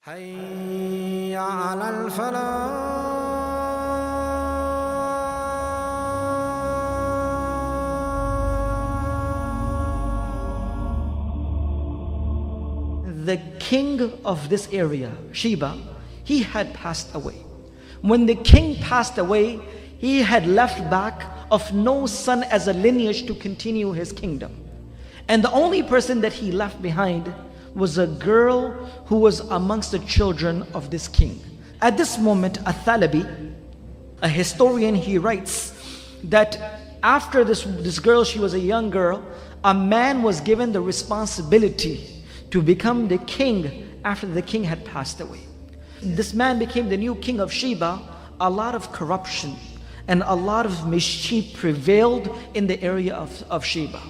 حي على الفلاح. The king of this area, Sheba, he had passed away. When the king passed away, he had left back of no son as a lineage to continue his kingdom. And the only person that he left behind was a girl who was amongst the children of this king. At this moment, Athalabi, a historian, he writes that after this girl, she was a young girl, a man was given the responsibility to become the king after the king had passed away. This man became the new king of Sheba. A lot of corruption and a lot of mischief prevailed in the area of Sheba.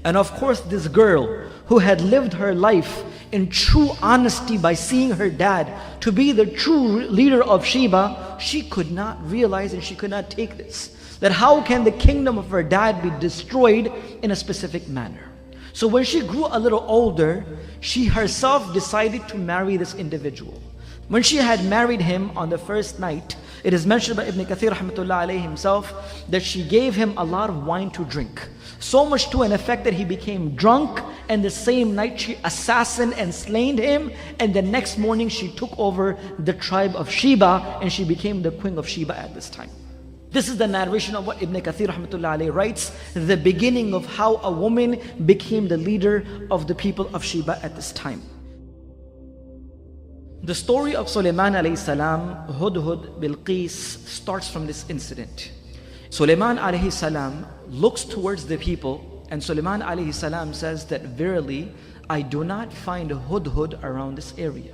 And of course, this girl who had lived her life in true honesty by seeing her dad to be the true leader of Sheba, she could not realize and she could not take this. That how can the kingdom of her dad be destroyed in a specific manner? So when she grew a little older, she herself decided to marry this individual. When she had married him on the first night, it is mentioned by Ibn Kathir rahmatullah alayhi himself that she gave him a lot of wine to drink. So much to an effect that he became drunk, and the same night she assassinated and slain him, and the next morning she took over the tribe of Sheba and she became the Queen of Sheba at this time. This is the narration of what Ibn Kathir rahmatullah alayhi writes, the beginning of how a woman became the leader of the people of Sheba at this time. The story of Sulaiman alayhi salam, Hudhud, Bilqis starts from this incident. Sulaiman alayhi salam looks towards the people, and Sulaiman alayhi salam says that verily I do not find Hudhud around this area.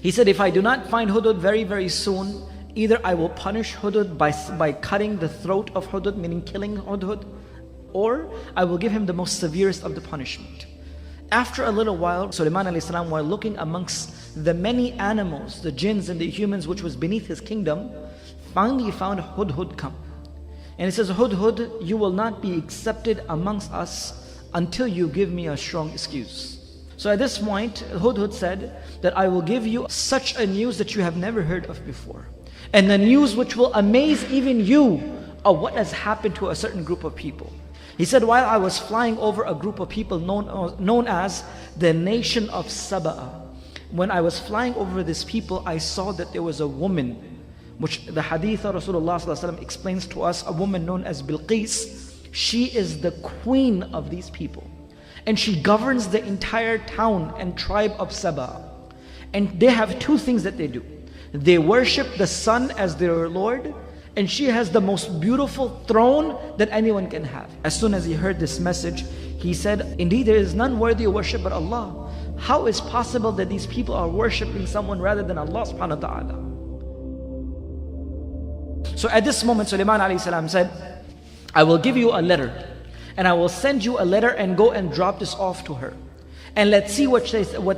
He said, if I do not find Hudhud very, very soon, either I will punish Hudhud by cutting the throat of Hudhud, meaning killing Hudhud, or I will give him the most severest of the punishment. After a little while, Sulaiman alayhi salam, while looking amongst the many animals, the jinns and the humans which was beneath his kingdom, finally found Hudhud come. And he says, Hudhud, you will not be accepted amongst us until you give me a strong excuse. So at this point, Hudhud said that I will give you such a news that you have never heard of before. And the news which will amaze even you of what has happened to a certain group of people. He said, while I was flying over a group of people known as the nation of Saba, when I was flying over this people, I saw that there was a woman, which the hadith of Rasulullah explains to us, a woman known as Bilqis. She is the queen of these people. And she governs the entire town and tribe of Saba. And they have two things that they do. They worship the sun as their Lord, and she has the most beautiful throne that anyone can have. As soon as he heard this message, he said, indeed there is none worthy of worship but Allah. How is possible that these people are worshipping someone rather than Allah subhanahu wa ta'ala? So at this moment, Sulaiman alayhi salam said, I will give you a letter, and I will send you a letter and go and drop this off to her. And let's see what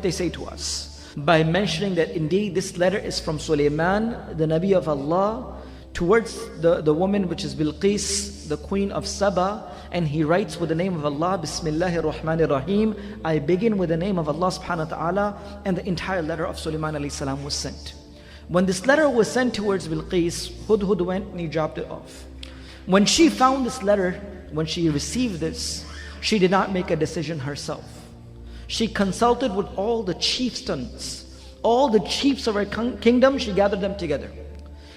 they say to us. By mentioning that indeed this letter is from Sulaiman, the Nabi of Allah, towards the woman which is Bilqis, the queen of Saba. And he writes with the name of Allah, Bismillahir Rahmanir Rahim. I begin with the name of Allah subhanahu wa ta'ala. And the entire letter of Sulaiman alayhi salam was sent. When this letter was sent towards Bilqis, Hudhud went and he dropped it off. When she found this letter, when she received this, she did not make a decision herself. She consulted with all the chieftains, all the chiefs of her kingdom. She gathered them together.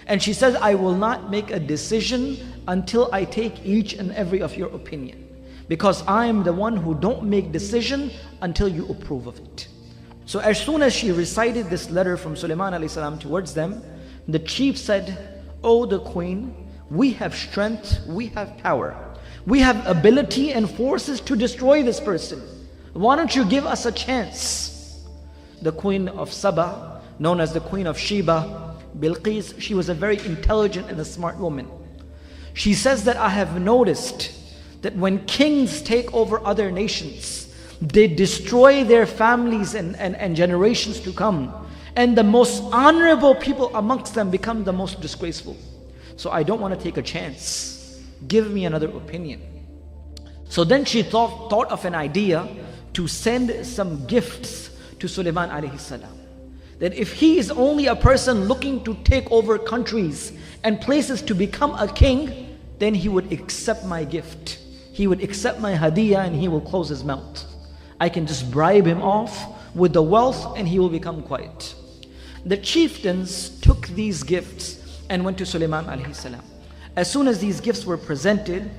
And she says, I will not make a decision until I take each and every of your opinion. Because I am the one who don't make decision until you approve of it. So as soon as she recited this letter from Sulaiman alayhi salam towards them, the chief said, O the queen, we have strength, we have power. We have ability and forces to destroy this person. Why don't you give us a chance? The queen of Saba, known as the Queen of Sheba, Bilqis, she was a very intelligent and a smart woman. She says that I have noticed that when kings take over other nations, they destroy their families and generations to come. And the most honorable people amongst them become the most disgraceful. So I don't want to take a chance. Give me another opinion. So then she thought of an idea to send some gifts to Sulaiman alayhi salam. that if he is only a person looking to take over countries and places to become a king, then he would accept my gift. He would accept my hadiyah and he will close his mouth. I can just bribe him off with the wealth and he will become quiet. The chieftains took these gifts and went to Sulaiman alayhi salam. As soon as these gifts were presented,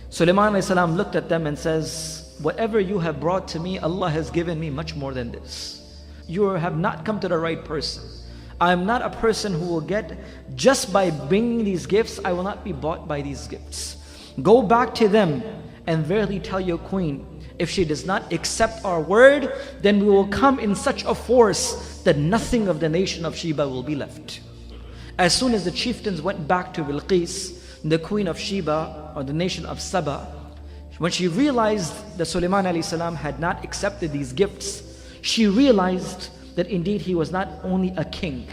Sulaiman alayhi salam looked at them and says, whatever you have brought to me, Allah has given me much more than this. You have not come to the right person. I am not a person who will get, just by bringing these gifts, I will not be bought by these gifts. Go back to them and verily tell your queen, if she does not accept our word, then we will come in such a force that nothing of the nation of Sheba will be left. As soon as the chieftains went back to Bilqis, the Queen of Sheba, or the nation of Saba, when she realized that Sulaiman alayhi salam had not accepted these gifts, she realized that indeed he was not only a king.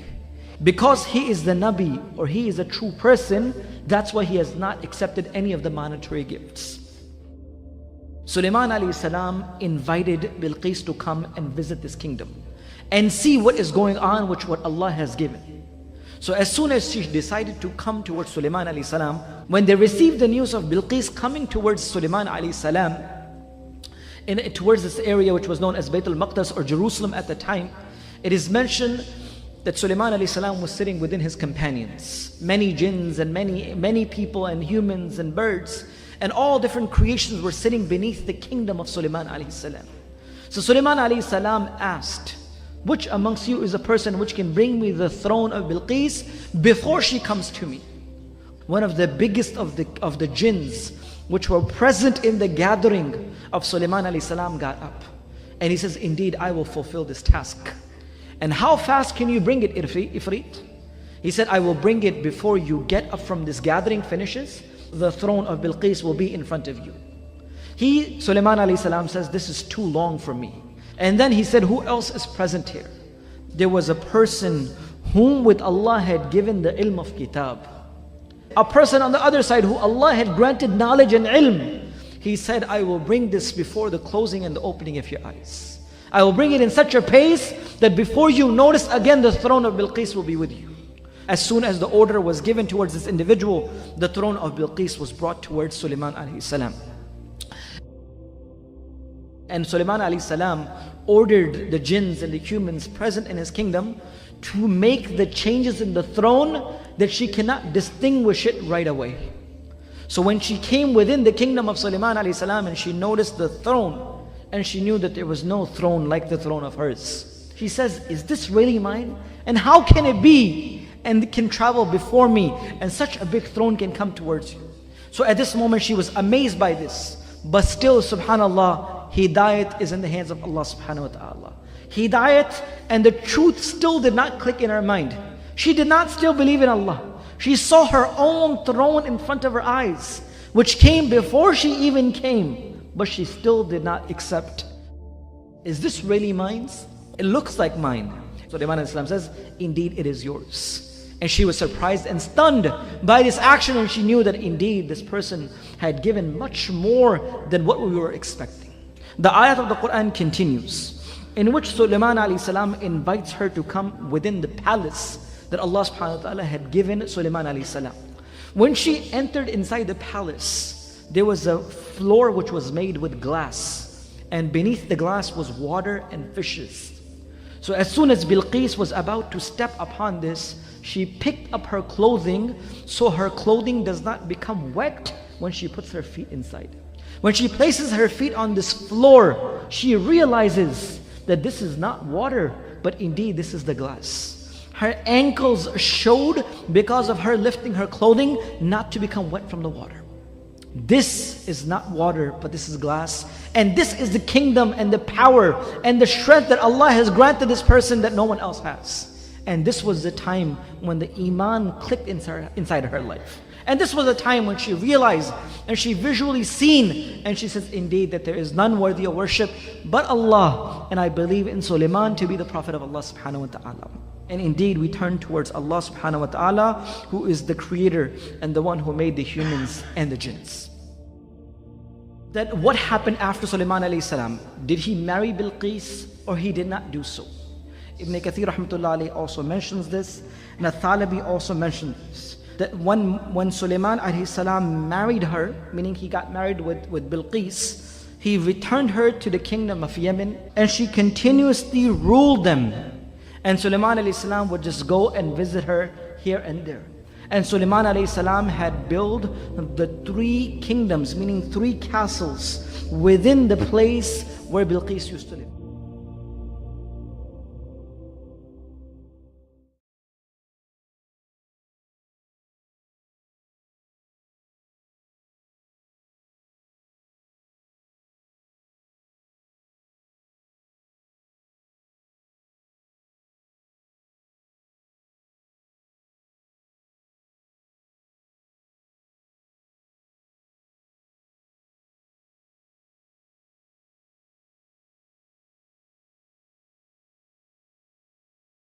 Because he is the Nabi, or he is a true person, that's why he has not accepted any of the monetary gifts. Sulaiman alayhi salam invited Bilqis to come and visit this kingdom and see what is going on, which what Allah has given. So as soon as she decided to come towards Sulaiman alayhi salam, when they received the news of Bilqis coming towards Sulaiman alayhi salam, towards this area which was known as Bayt al-Maqdis or Jerusalem at the time, it is mentioned that Sulaiman alayhi salam was sitting within his companions. Many jinns and many people and humans and birds and all different creations were sitting beneath the kingdom of Sulaiman alayhi salam. So Sulaiman alayhi salam asked, which amongst you is a person which can bring me the throne of Bilqis before she comes to me? One of the biggest of the jinns which were present in the gathering of Sulaiman alayhi salam got up. And he says, indeed, I will fulfill this task. And how fast can you bring it, Ifrit? He said, I will bring it before you get up from this gathering finishes. The throne of Bilqis will be in front of you. Sulaiman alayhi salam says, this is too long for me. And then he said, who else is present here? There was a person whom with Allah had given the ilm of kitab. A person on the other side who Allah had granted knowledge and ilm. He said, I will bring this before the closing and the opening of your eyes. I will bring it in such a pace that before you notice again, the throne of Bilqis will be with you. As soon as the order was given towards this individual, the throne of Bilqis was brought towards Sulaiman alayhi salam. And Sulaiman alayhi salam ordered the jinns and the humans present in his kingdom to make the changes in the throne that she cannot distinguish it right away. So when she came within the kingdom of Sulaiman alayhi salam and she noticed the throne and she knew that there was no throne like the throne of hers, she says, is this really mine? And how can it be and it can travel before me and such a big throne can come towards you? So at this moment she was amazed by this. But still, subhanallah, Hidayat is in the hands of Allah subhanahu wa ta'ala. Hidayat and the truth still did not click in her mind. She did not still believe in Allah. She saw her own throne in front of her eyes, which came before she even came, but she still did not accept. Is this really mine? It looks like mine. So Sulaiman says, indeed it is yours. And she was surprised and stunned by this action, and she knew that indeed this person had given much more than what we were expecting. The ayat of the Quran continues, in which Sulaiman alayhi salam invites her to come within the palace that Allah subhanahu wa ta'ala had given Sulaiman alayhi salam. When she entered inside the palace, there was a floor which was made with glass, and beneath the glass was water and fishes. So as soon as Bilqis was about to step upon this, she picked up her clothing so her clothing does not become wet when she puts her feet inside. When she places her feet on this floor, she realizes that this is not water, but indeed this is the glass. Her ankles showed because of her lifting her clothing not to become wet from the water. This is not water, but this is glass. And this is the kingdom and the power and the strength that Allah has granted this person that no one else has. And this was the time when the iman clicked inside her life. And this was a time when she realized and she visually seen, and she says, indeed that there is none worthy of worship but Allah, and I believe in Sulaiman to be the prophet of Allah subhanahu wa ta'ala. And indeed we turn towards Allah subhanahu wa ta'ala, who is the creator and the one who made the humans and the jinns. That what happened after Sulaiman alayhi salam? Did he marry Bilqis or he did not do so? Ibn Kathir rahmatullah alayhi also mentions this, and Al-Thalabi also mentions this. That when Sulaiman alayhi salam married her, meaning he got married with Bilqis, he returned her to the kingdom of Yemen, and she continuously ruled them. And Sulaiman alayhi salam would just go and visit her here and there. And Sulaiman alayhi salam had built the 3 kingdoms, meaning 3 castles within the place where Bilqis used to live.